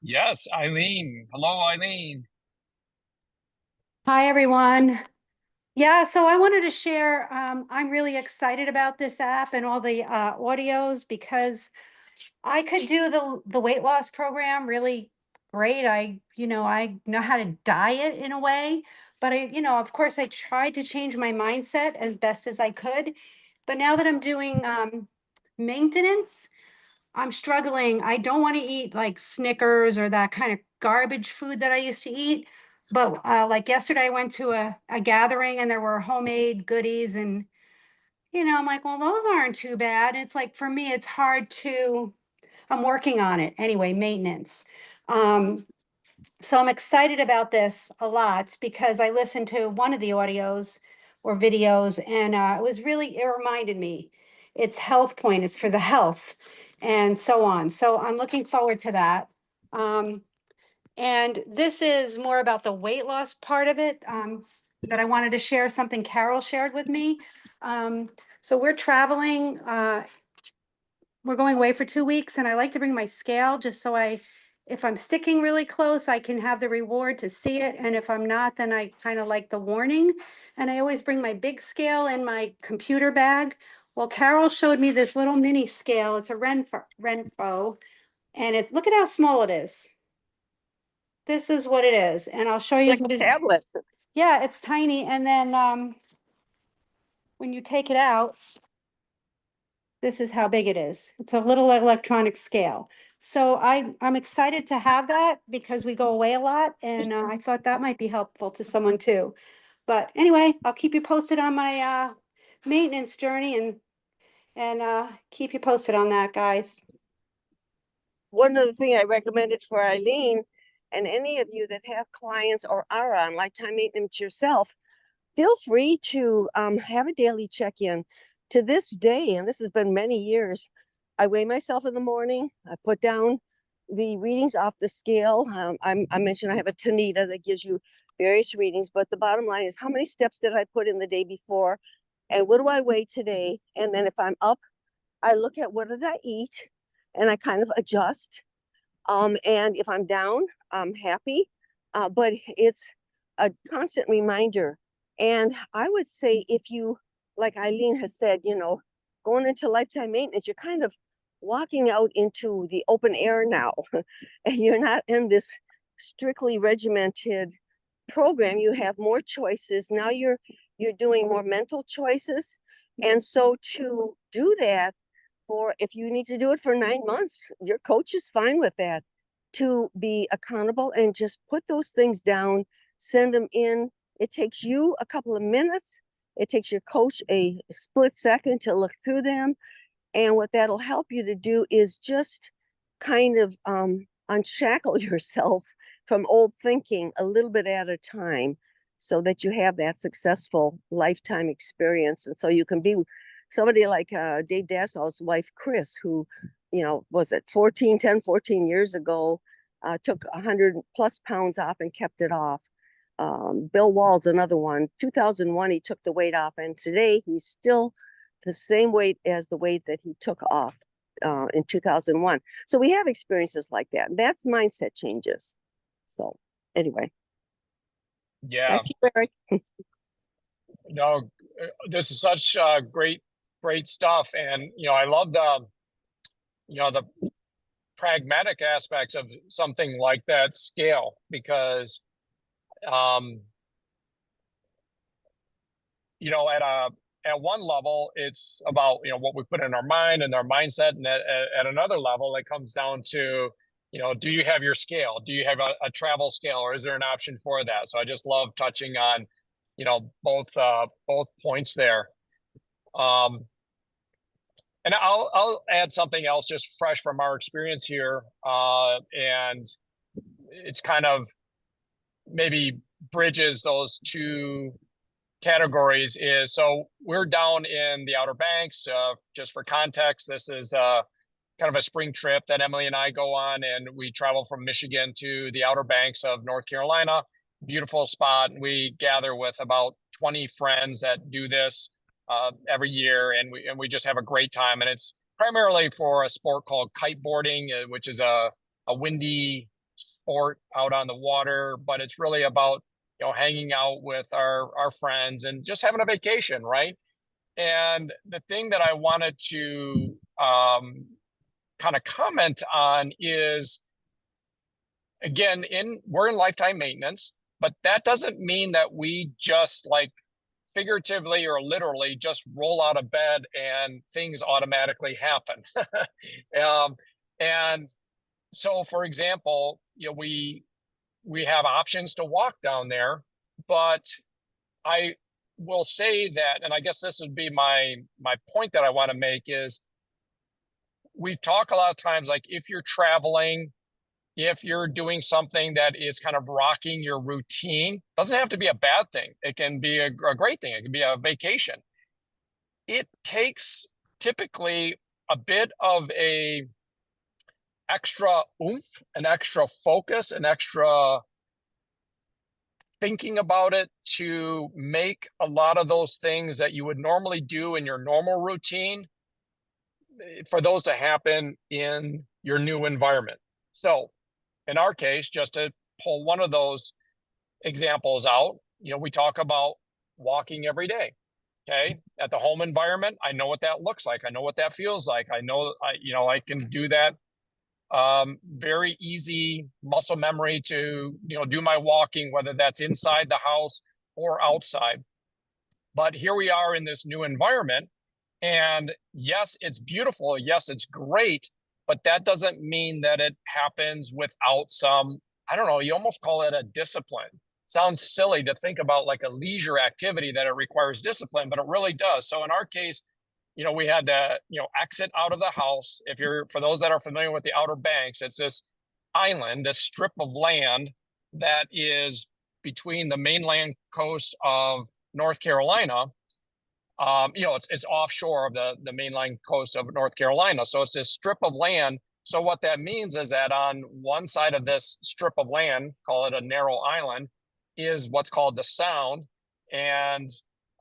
Yes, Eileen. Hello, Eileen. Hi, everyone. Yeah, so I wanted to share, I'm really excited about this app and all the audios, because I could do the weight loss program really great. I know how to diet in a way, but of course I tried to change my mindset as best as I could. But now that I'm doing maintenance, I'm struggling. I don't want to eat like Snickers or that kind of garbage food that I used to eat. But like yesterday, I went to a gathering and there were homemade goodies. And, I'm like, well, those aren't too bad. It's like, for me, it's hard I'm working on it. Anyway, maintenance. So I'm excited about this a lot because I listened to one of the audios or videos, and it reminded me. it's HealthPointe, it's for the health and so on. So I'm looking forward to that. And this is more about the weight loss part of it, that I wanted to share something Carol shared with me. So we're traveling, we're going away for 2 weeks, and I like to bring my scale just so if I'm sticking really close, I can have the reward to see it. And if I'm not, then I kind of like the warning. And I always bring my big scale in my computer bag. Well, Carol showed me this little mini scale. It's a Renfo, and look at how small it is. This is what it is, and I'll show you Like what a it. tablet. Yeah, it's tiny, and then when you take it out, this is how big it is. It's a little electronic scale. So I'm excited to have that because we go away a lot, and I thought that might be helpful to someone too. But anyway, I'll keep you posted on my maintenance journey and keep you posted on that, guys. One other thing I recommended for Eileen and any of you that have clients or are on lifetime maintenance yourself, feel free to have a daily check-in. To this day, and this has been many years, I weigh myself in the morning. I put down the readings off the scale. I mentioned I have a Tanita that gives you various readings, but the bottom line is how many steps did I put in the day before, and what do I weigh today? And then if I'm up, I look at what did I eat, and I kind of adjust. And if I'm down, I'm happy. But it's a constant reminder. And I would say if you, like Eileen has said, going into lifetime maintenance, you're kind of walking out into the open air now. And you're not in this strictly regimented program. You have more choices. Now you're doing more mental choices. And so to do that, if you need to do it for 9 months, your coach is fine with that. To be accountable and just put those things down, send them in. It takes you a couple of minutes. It takes your coach a split second to look through them. And what that'll help you to do is just kind of unshackle yourself from old thinking a little bit at a time so that you have that successful lifetime experience. And so you can be somebody like Dave Dassow's wife, Chris, who, was it 14 years ago, took 100 plus pounds off and kept it off. Bill Wall's another one. 2001, he took the weight off, and today he's still the same weight as the weight that he took off in 2001. So we have experiences like that. That's mindset changes. So anyway. Yeah. Back to you, Eric. No, this is such great stuff. And, I love the pragmatic aspects of something like that scale, because, at one level, it's about, what we put in our mind and our mindset. And at another level, it comes down to, do you have your scale? Do you have a travel scale, or is there an option for that? So I just love touching on, both points there. And I'll add something else just fresh from our experience here. And it's kind of maybe bridges those two categories. So we're down in the Outer Banks. Just for context, this is kind of a spring trip that Emily and I go on, and we travel from Michigan to the Outer Banks of North Carolina. Beautiful spot. We gather with about 20 friends that do this every year, and we just have a great time. And it's primarily for a sport called kiteboarding, which is a windy sport out on the water, but it's really about hanging out with our friends and just having a vacation, right? And the thing that I wanted to kind of comment on is, again, we're in lifetime maintenance, but that doesn't mean that we just figuratively or literally just roll out of bed and things automatically happen. And so, for example, we have options to walk down there, but I will say that, and I guess this would be my point that I want to make, is we've talked a lot of times, if you're traveling, if you're doing something that is kind of rocking your routine, doesn't have to be a bad thing. It can be a great thing. It can be a vacation. It takes typically a bit of a extra oomph, an extra focus, an extra thinking about it to make a lot of those things that you would normally do in your normal routine for those to happen in your new environment. So in our case, just to pull one of those examples out, we talk about walking every day. Okay. At the home environment, I know what that looks like. I know what that feels like. I know, I can do that. Very easy muscle memory to, do my walking, whether that's inside the house or outside. But here we are in this new environment. And yes, it's beautiful. Yes, it's great. But that doesn't mean that it happens without some, I don't know, you almost call it a discipline. Sounds silly to think about like a leisure activity that it requires discipline, but it really does. So in our case, we had to, exit out of the house. For those that are familiar with the Outer Banks, it's this island, this strip of land that is between the mainland coast of North Carolina. It's offshore of the mainland coast of North Carolina. So it's this strip of land. So what that means is that on one side of this strip of land, call it a narrow island, is what's called the Sound. And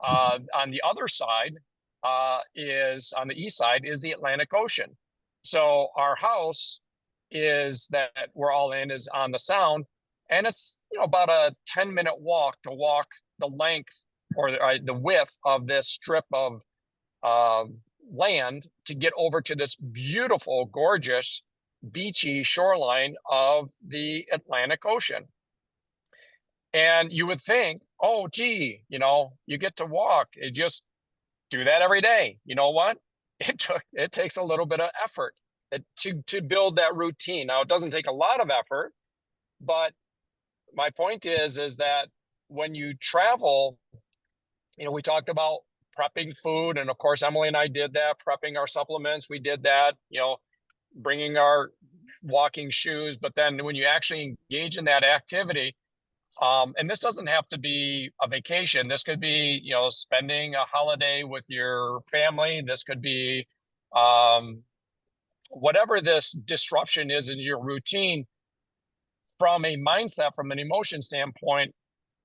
on the other side, on the east side, is the Atlantic Ocean. So our house that we're all in is on the Sound. And it's, about a 10-minute walk to walk the length or the width of this strip of land to get over to this beautiful, gorgeous, beachy shoreline of the Atlantic Ocean. And you would think, oh, gee, you get to walk. It just do that every day. You know what? It takes a little bit of effort to build that routine. Now, it doesn't take a lot of effort, but my point is that when you travel, we talked about prepping food, and of course, Emily and I did that, prepping our supplements. We did that, bringing our walking shoes. But then when you actually engage in that activity, and this doesn't have to be a vacation. This could be, spending a holiday with your family. This could be whatever this disruption is in your routine. From a mindset, from an emotion standpoint,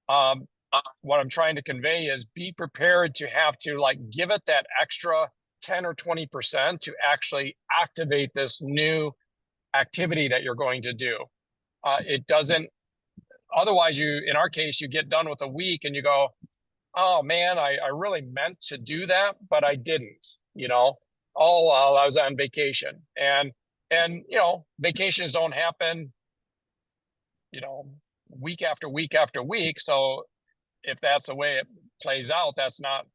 what I'm trying to convey is be prepared to have to give it that extra 10 or 20% to actually activate this new activity that you're going to do. It doesn't, otherwise in our case, you get done with a week and you go, oh man, I really meant to do that, but I didn't, oh, well, I was on vacation. And vacations don't happen, week after week after week. So if that's the way it plays out, that's not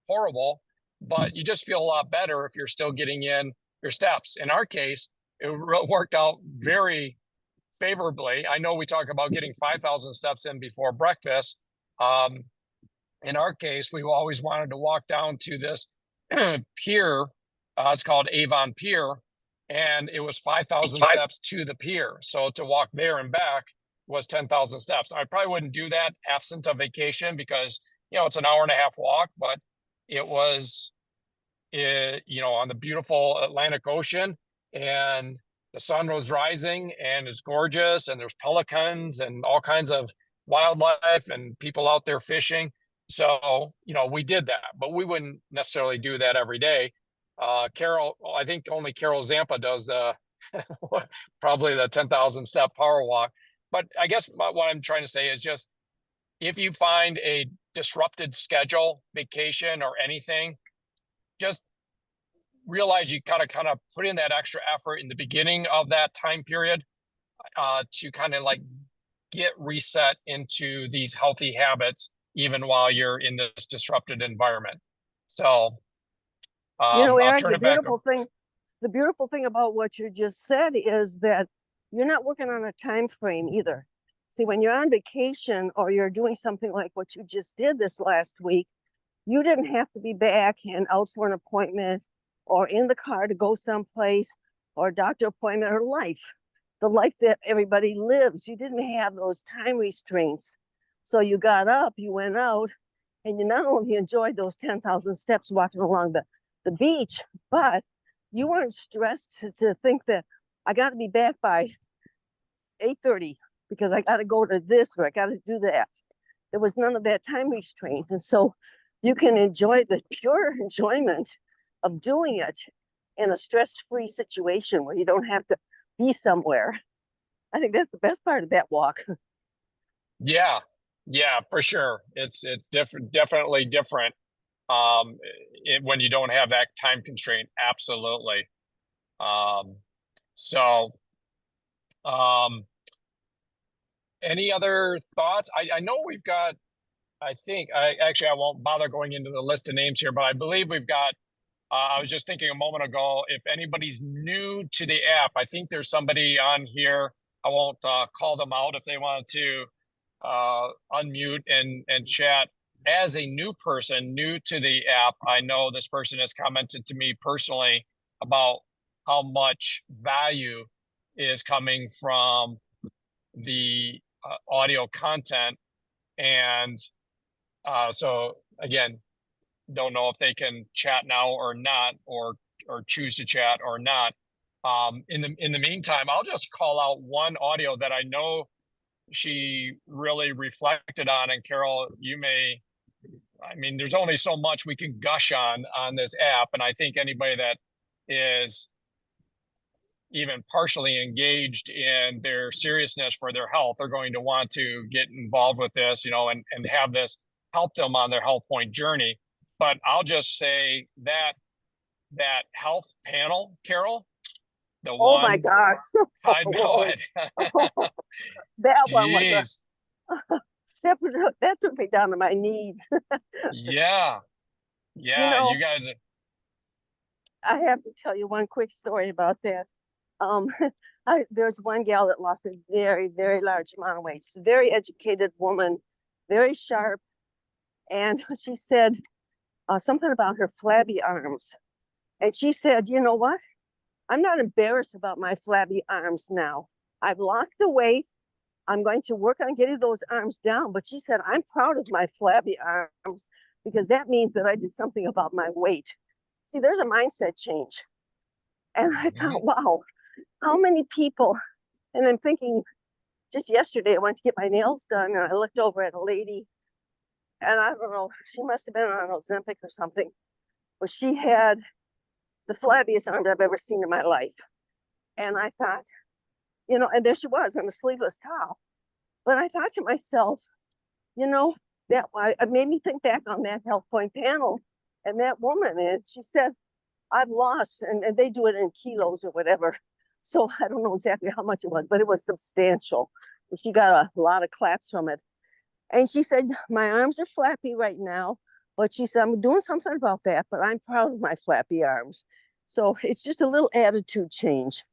horrible, but you just feel a lot better if you're still getting in your steps. In our case, it worked out very favorably. I know we talk about getting 5,000 steps in before breakfast. In our case, we always wanted to walk down to this pier. It's called Avon Pier, and it was 5,000 steps to the pier. So to walk there and back was 10,000 steps. I probably wouldn't do that absent of vacation because, it's an hour and a half walk, but it was, on the beautiful Atlantic Ocean, and the sun was rising and it's gorgeous, and there's pelicans and all kinds of wildlife and people out there fishing. So, we did that, but we wouldn't necessarily do that every day. Carol, I think only Carol Zampa does probably the 10,000 step power walk. But I guess what I'm trying to say is just, if you find a disrupted schedule, vacation or anything, just realize you kind of put in that extra effort in the beginning of that time period to kind of get reset into these healthy habits, even while you're in this disrupted environment. So, Eric, the beautiful thing about what you just said is that you're not working on a time frame either. See, when you're on vacation or you're doing something like what you just did this last week, you didn't have to be back and out for an appointment or in the car to go someplace or a doctor appointment or the life that everybody lives. You didn't have those time restraints. So you got up, you went out, and you not only enjoyed those 10,000 steps walking along the the beach, but you weren't stressed to think that I got to be back by 8:30 because I got to go to this or I got to do that. There was none of that time restraint. And so you can enjoy the pure enjoyment of doing it in a stress-free situation where you don't have to be somewhere. I think that's the best part of that walk. Yeah, yeah, for sure. It's different, definitely different. When you don't have that time constraint, absolutely. So, any other thoughts? I know we've got, I won't bother going into the list of names here, but I believe we've got, I was just thinking a moment ago, if anybody's new to the app, I think there's somebody on here. I won't call them out if they want to unmute and chat. As a new person, new to the app, I know this person has commented to me personally about how much value is coming from the audio content. And so again, don't know if they can chat now or not, or choose to chat or not. In the meantime, I'll just call out one audio that I know she really reflected on. And Carol, there's only so much we can gush on this app. And I think anybody that is even partially engaged in their seriousness for their health are going to want to get involved with this, and have this help them on their HealthPointe journey. But I'll just say that health panel, Carol, the Oh one, my gosh. I know it. That one was Jeez. that took me down to my knees. Yeah. You guys are, I have to tell you one quick story about that. There's one gal that lost a very, very large amount of weight. She's a very educated woman, very sharp. And she said something about her flabby arms. And she said, you know what? I'm not embarrassed about my flabby arms now. I've lost the weight. I'm going to work on getting those arms down. But she said, I'm proud of my flabby arms because that means that I did something about my weight. See, there's a mindset change. And I thought, wow, how many people? And I'm thinking, just yesterday, I went to get my nails done and I looked over at a lady and I don't know, she must have been on Ozempic or something, but she had the flabbiest arms I've ever seen in my life. And I thought, and there she was in a sleeveless towel. But I thought to myself, that it made me think back on that HealthPointe panel and that woman. And she said, I've lost, and they do it in kilos or whatever. So I don't know exactly how much it was, but it was substantial. And she got a lot of claps from it. And she said, my arms are flappy right now, but she said, I'm doing something about that, but I'm proud of my flappy arms. So it's just a little attitude change.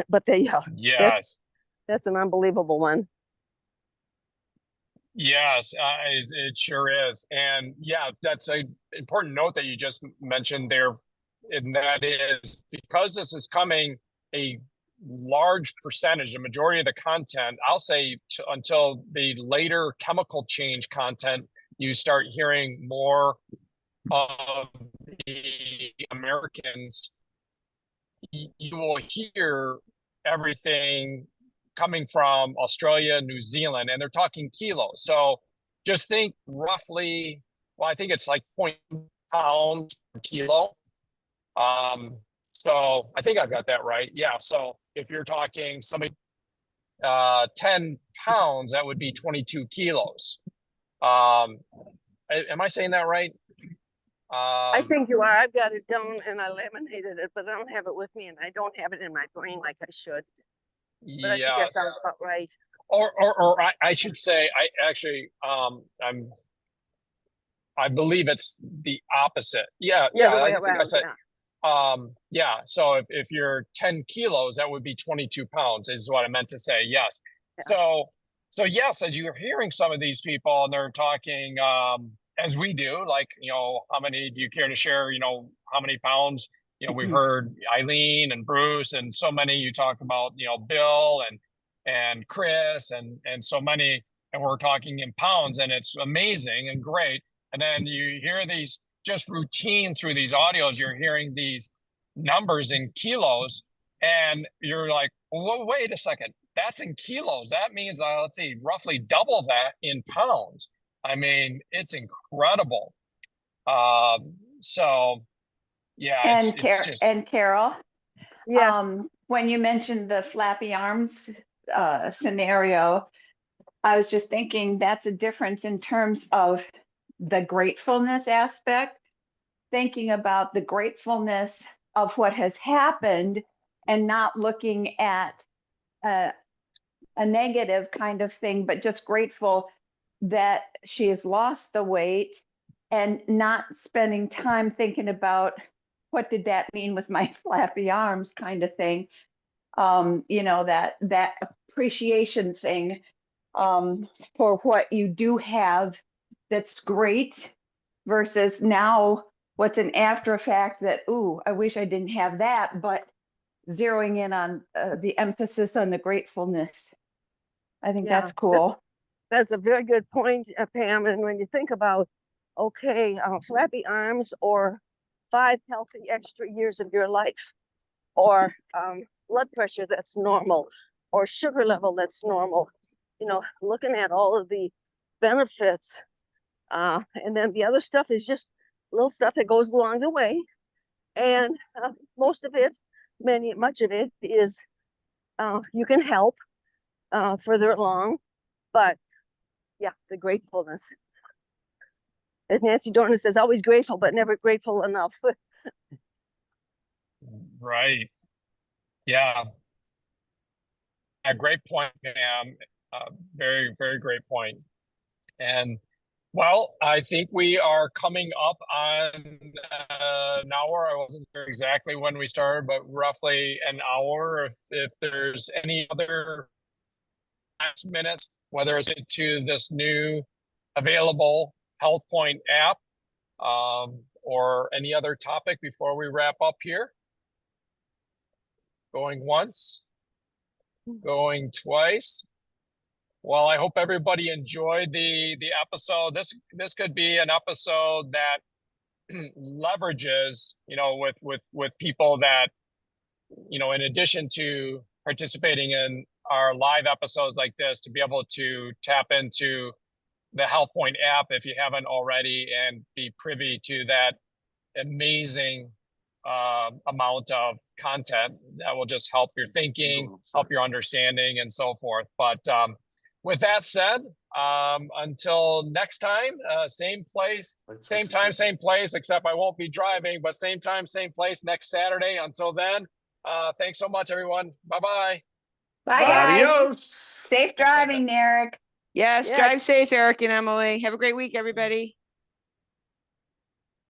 But yes. That's an unbelievable one. Yes, it sure is. And yeah, that's an important note that you just mentioned there. And that is because this is coming a large percentage, the majority of the content, I'll say until the later chemical change content, you start hearing more of the Americans, you will hear everything coming from Australia, New Zealand, and they're talking kilos. So just think roughly, well, I think it's like 0.0 pounds per kilo. So I think I've got that right. Yeah. So if you're talking somebody 10 pounds, that would be 22 kilos. Am I saying that right? I think you are. I've got it down and I laminated it, but I don't have it with me and I don't have it in my brain like I should. But I think that sounds about right. Or I should say, I believe it's the opposite. Yeah. I think I said, yeah. So if you're 10 kilos, that would be 22 pounds is what I meant to say. Yes. Yeah. So yes, as you're hearing some of these people and they're talking, as we do, like, how many do you care to share, how many pounds, we've heard Eileen and Bruce and so many, you talked about, Bill and Chris and so many, and we're talking in pounds and it's amazing and great. And then you hear these just routine through these audios, you're hearing these numbers in kilos, and you're like, well, wait a second, that's in kilos. That means, let's see, roughly double that in pounds. I mean, it's incredible. So yeah, it's just, And Carol, Yes, when you mentioned the flappy arms scenario, I was just thinking that's a difference in terms of the gratefulness aspect, thinking about the gratefulness of what has happened and not looking at a negative kind of thing, but just grateful that she has lost the weight and not spending time thinking about what did that mean with my flappy arms kind of thing. You know, that appreciation thing for what you do have that's great versus now what's an after effect that, ooh, I wish I didn't have that, but zeroing in on the emphasis on the gratefulness. I think yeah. that's cool. That's a very good point, Pam. And when you think about, okay, flappy arms or 5 healthy extra years of your life, or blood pressure that's normal, or sugar level that's normal, you know, looking at all of the benefits. And then the other stuff is just little stuff that goes along the way. And most of it, much of it is you can help further along. But yeah, the gratefulness. As Nancy Dornan says, always grateful, but never grateful enough. right. Yeah. A great point, Pam. Very, very great point. And well, I think we are coming up on an hour. I wasn't sure exactly when we started, but roughly an hour. If there's any other last minutes, whether it's to this new available HealthPointe app, or any other topic before we wrap up here. Going once, going twice. Well, I hope everybody enjoyed the episode. This could be an episode that leverages, you know, with people that, you know, in addition to participating in our live episodes like this, to be able to tap into the HealthPointe app if you haven't already, and be privy to that amazing amount of content that will just help your thinking, help your understanding, and so forth. But with that said, until next time, same place, same time, same place, except I won't be driving, but same time, same place next Saturday. Until then, thanks so much, everyone. Bye-bye. Bye, guys. Adios. Safe driving, Eric. Yes, Yes. drive safe, Eric and Emily. Have a great week, everybody.